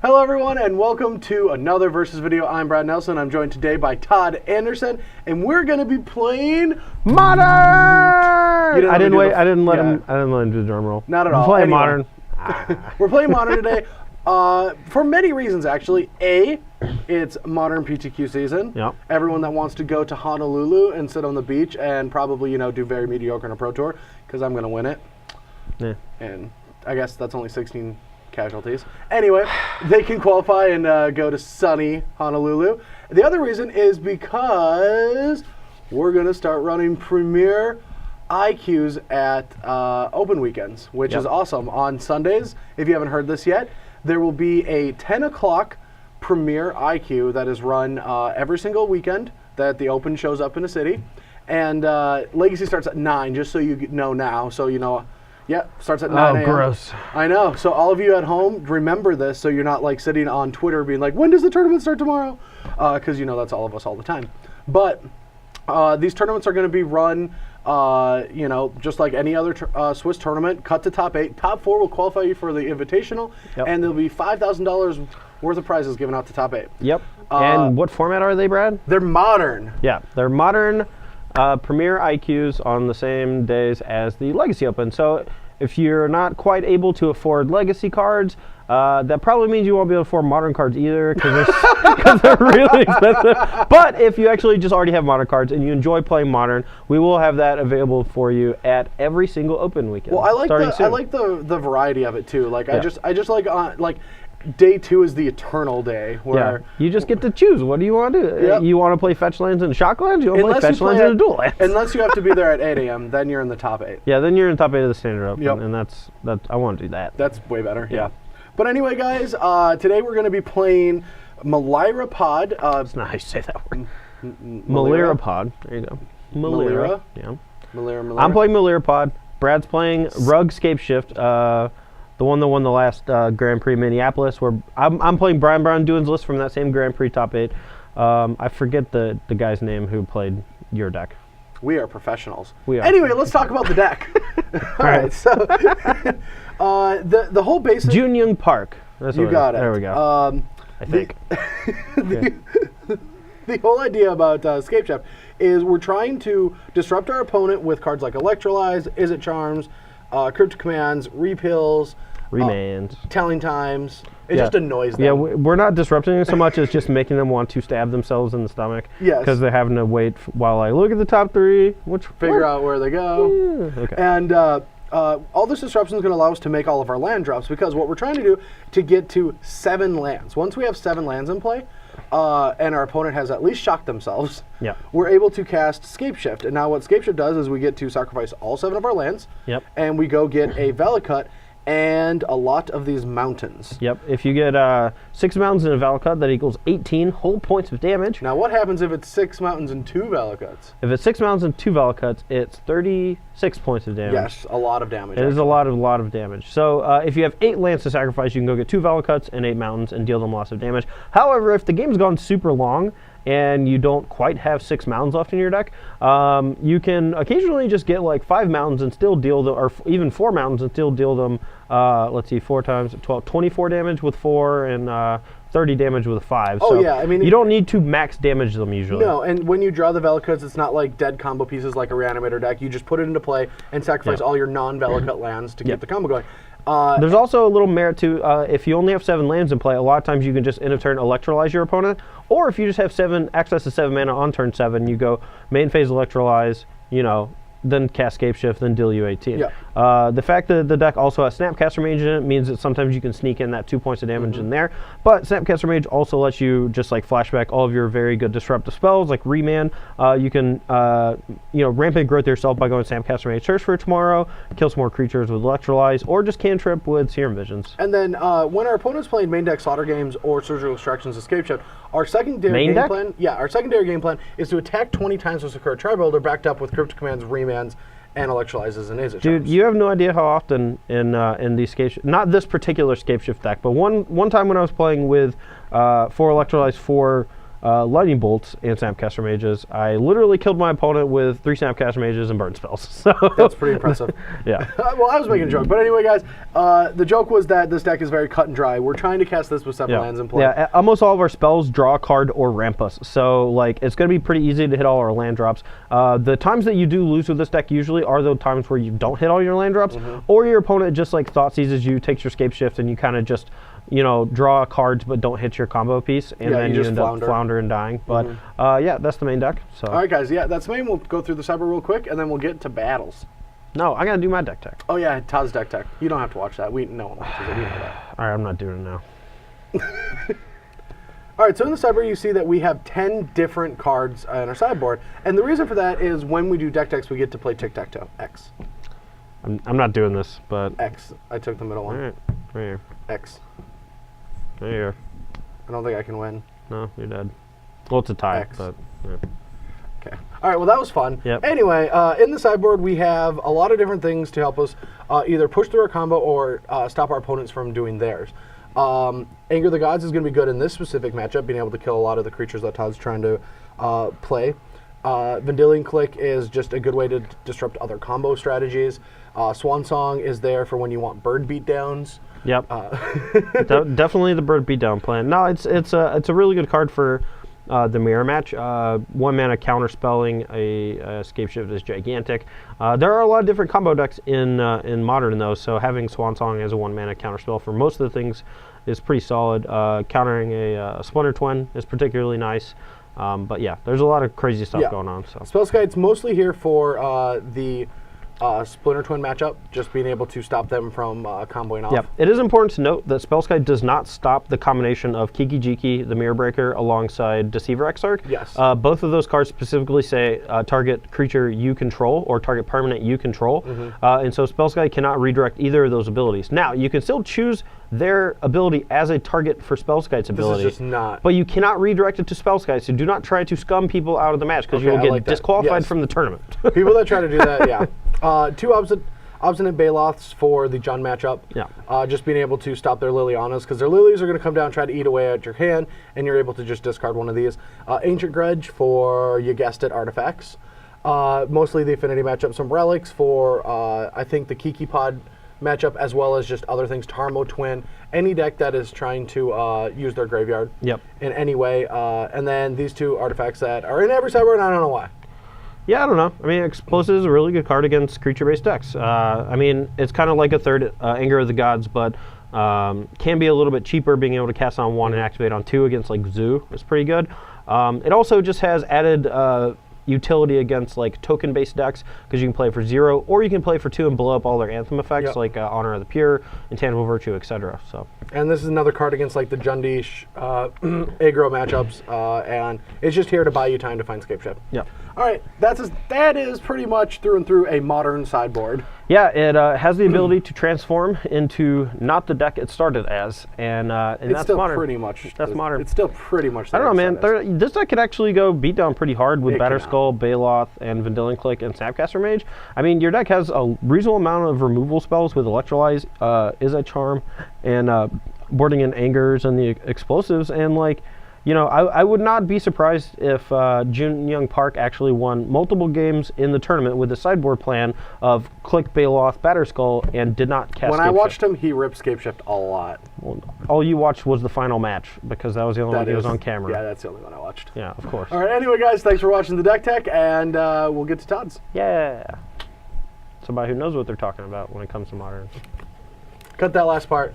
Hello everyone and welcome to another Versus video. I'm Brad Nelson. I'm joined today by Todd Anderson and we're going to be playing Modern! I didn't let him do the drum roll. Not at all. We're playing Modern. We're playing Modern today for many reasons actually. A, it's Modern PTQ season. Yep. Everyone that wants to go to Honolulu and sit on the beach and probably, do very mediocre in a Pro Tour because I'm going to win it. Yeah. And I guess that's only 16 casualties. Anyway, they can qualify and go to sunny Honolulu. The other reason is because we're going to start running Premier IQs at open weekends, which is awesome. On Sundays, if you haven't heard this yet, there will be a 10 o'clock Premier IQ that is run every single weekend that the open shows up in a city. And Legacy starts at 9, just so you know now, so you know. Yeah, starts at 9 a.m. Oh, gross. I know. So all of you at home, remember this so you're not like sitting on Twitter being like, when does the tournament start tomorrow? Because that's all of us all the time. But these tournaments are going to be run, just like any other Swiss tournament, cut to top 8. Top 4 will qualify you for the Invitational, and there'll be $5,000 worth of prizes given out to top 8. Yep. And what format are they, Brad? They're Modern. Yeah, they're Modern Premier IQs on the same days as the Legacy Open. So if you're not quite able to afford Legacy cards, that probably means you won't be able to afford Modern cards either because they're really expensive. But if you actually just already have Modern cards and you enjoy playing Modern, we will have that available for you at every single open weekend. Well, I like the variety of it too. Like I just like day 2 is the eternal day where you just get to choose. What do you want to do? Yep. You want to play fetch lands and shock lands? You want to play fetch lands and dual lands? Unless you have to be there at 8 a.m., then you're in the top 8. Yeah, then you're in the top 8 of the standard open, Yep. and that's I want to do that. That's way better. Yeah. But anyway, guys, today we're going to be playing Malira Pod. That's not how you say that word. Malira Pod. There you go. Malira. Yeah. Malira. I'm playing Malira Pod. Brad's playing Rug Scape Shift. The one that won the last Grand Prix Minneapolis, where I'm playing Brian Brown Doings list from that same Grand Prix top 8. I forget the guy's name who played your deck. We are professionals. We are. Anyway, let's talk about the deck. All right. So the whole basic. Jun Young Park. That's you got it. There we go. I think. The whole idea about Scape Shift is we're trying to disrupt our opponent with cards like Electrolyze, Is It Charms, Cryptic Commands, Repills, Remands. Telling Times. It just annoys them. Yeah, we're not disrupting them so much as just making them want to stab themselves in the stomach. Yes. Because they're having to wait while I look at the top 3. Figure out where they go. Yeah, okay. And all this disruption is going to allow us to make all of our land drops because what we're trying to do to get to 7 lands. Once we have 7 lands in play, and our opponent has at least shocked themselves, we're able to cast Scape Shift. And now what Scape Shift does is we get to sacrifice all 7 of our lands, and we go get a Valakut and a lot of these mountains. Yep. If you get 6 mountains in a Valakut, that equals 18 whole points of damage. Now what happens if it's 6 mountains and 2 Valakuts? If it's 6 mountains and 2 Valakuts, it's 36 points of damage. Yes, a lot of damage. It is a lot of damage. So if you have 8 lands to sacrifice, you can go get 2 Valakuts and 8 mountains and deal them lots of damage. However, if the game's gone super long and you don't quite have 6 mountains left in your deck, you can occasionally just get like 5 mountains and still deal them, or even 4 mountains and still deal them, let's see, 4 times 12, 24 damage with 4 and 30 damage with a 5. Oh, so yeah, I mean, you don't need to max damage them usually. No, and when you draw the Valakuts, it's not like dead combo pieces like a Reanimator deck. You just put it into play and sacrifice all your non-Valacut lands to keep the combo going. There's also a little merit to, if you only have 7 lands in play, a lot of times you can just end of turn Electrolyze your opponent, or if you just have access to 7 mana on turn 7, you go main phase Electrolyze, then cast Scape Shift, then deal you 18. The fact that the deck also has Snapcaster Mage in it means that sometimes you can sneak in that 2 points of damage in there, but Snapcaster Mage also lets you just like flashback all of your very good disruptive spells like Remand. You can rampant growth yourself by going Snapcaster Mage Search for Tomorrow, kill some more creatures with Electrolyze, or just cantrip with Serum Visions. And then when our opponent's playing main deck Slaughter Games or Surgical Extractions Escape Shift, our secondary game plan, our secondary game plan is to attack 20 times with Sakura Tribuilder backed up with Cryptic Commands, Remands, and Electrolyzes and Is It Charms. Dude, you have no idea how often in these not this particular Scape Shift deck, but one time when I was playing with 4 Electrolyze, 4 lightning bolts and Snapcaster Mages. I literally killed my opponent with 3 Snapcaster Mages and burn spells. So That's pretty impressive. yeah. Well, I was making a joke, but anyway, guys, the joke was that this deck is very cut and dry. We're trying to cast this with 7 lands in play. Yeah, almost all of our spells draw a card or ramp us. So, like, it's going to be pretty easy to hit all our land drops. The times that you do lose with this deck usually are the times where you don't hit all your land drops, or your opponent just, like, thought seizes you, takes your scape shift, and you kind of just, you know, draw cards but don't hit your combo piece, and then you end up flounder and dying. But, yeah, that's the main deck. So. All right, guys, yeah, that's the main. We'll go through the Sideboard real quick, and then we'll get to battles. No, I got to do my deck tech. Oh, yeah, Todd's deck tech. You don't have to watch that. No one watches it. We know that. All right, I'm not doing it now. All right, so in the sideboard, you see that we have 10 different cards in our sideboard. And the reason for that is when we do deck techs, we get to play tic-tac-toe. X. I'm not doing this, but... X. I took the middle one. All right, right here. X. Right here. I don't think I can win. No, you're dead. Well, it's a tie, X. but... Yeah. Okay. All right, well, that was fun. Yep. Anyway, in the sideboard, we have a lot of different things to help us either push through our combo or stop our opponents from doing theirs. Anger the Gods is going to be good in this specific matchup, being able to kill a lot of the creatures that Todd's trying to play. Vendilion Click is just a good way to disrupt other combo strategies. Swan Song is there for when you want bird beatdowns. Yep. Definitely the bird beatdown plan. No, it's a really good card for the mirror match. 1 mana counter spelling a escape shift is gigantic. There are a lot of different combo decks in modern though, so having Swan Song as a 1 mana counter spell for most of the things is pretty solid. Countering a Splinter Twin is particularly nice. But yeah, there's a lot of crazy stuff going on. So Spellskite's mostly here for the Splinter Twin matchup, just being able to stop them from comboing off. Yep. It is important to note that Spellskite does not stop the combination of Kiki Jiki, the Mirror Breaker, alongside Deceiver Exarch. Yes. Both of those cards specifically say target creature you control or target permanent you control. And so Spellskite cannot redirect either of those abilities. Now, you can still choose their ability as a target for Spellskite's ability. This is just not. But you cannot redirect it to Spellskite, so do not try to scum people out of the match, because you will get disqualified from the tournament. People that try to do that, yeah. 2 Obstinate Baloths for the Jund matchup. Yeah. Just being able to stop their Lilianas, because their Lilies are going to come down and try to eat away at your hand, and you're able to just discard one of these. Ancient Grudge for, you guessed it, artifacts. Mostly the Affinity matchup. Some Relics for, I think, the Kiki Pod matchup, as well as just other things. Tarmo Twin, any deck that is trying to use their graveyard in any way. And then these 2 artifacts that are in every sideboard, and I don't know why. Yeah, I don't know. I mean, Explosive is a really good card against creature-based decks. I mean, it's kind of like a third Anger of the Gods, but can be a little bit cheaper, being able to cast on 1 and activate on 2 against, like, Zoo is pretty good. It also just has added utility against, like, token-based decks, because you can play for 0, or you can play for 2 and blow up all their Anthem effects, like Honor of the Pure, Intangible Virtue, etc. So. And this is another card against, like, the Jundish aggro matchups, and it's just here to buy you time to find Scape Shift. Yep. All right, that is pretty much through and through a modern sideboard. Yeah, it has the ability to transform into not the deck it started as, and it's that's still modern. Pretty much. That's modern. It's still pretty much. I don't know, man. This deck could actually go beat down pretty hard with Batterskull, Baloth, and Vendilion Click and Snapcaster Mage. I mean, your deck has a reasonable amount of removal spells with Electrolyze, is a charm, and boarding in Angers and the Explosives, and like. You know, I would not be surprised if Jun Young Park actually won multiple games in the tournament with the sideboard plan of Click, Baloth, Batterskull, and did not cast When I watched him, he ripped Scape Shift a lot. Well, all you watched was the final match, because that was the only one he was on camera. Yeah, that's the only one I watched. Yeah, of course. All right, anyway, guys, thanks for watching the Deck Tech, and we'll get to Todd's. Yeah. Somebody who knows what they're talking about when it comes to modern. Cut that last part.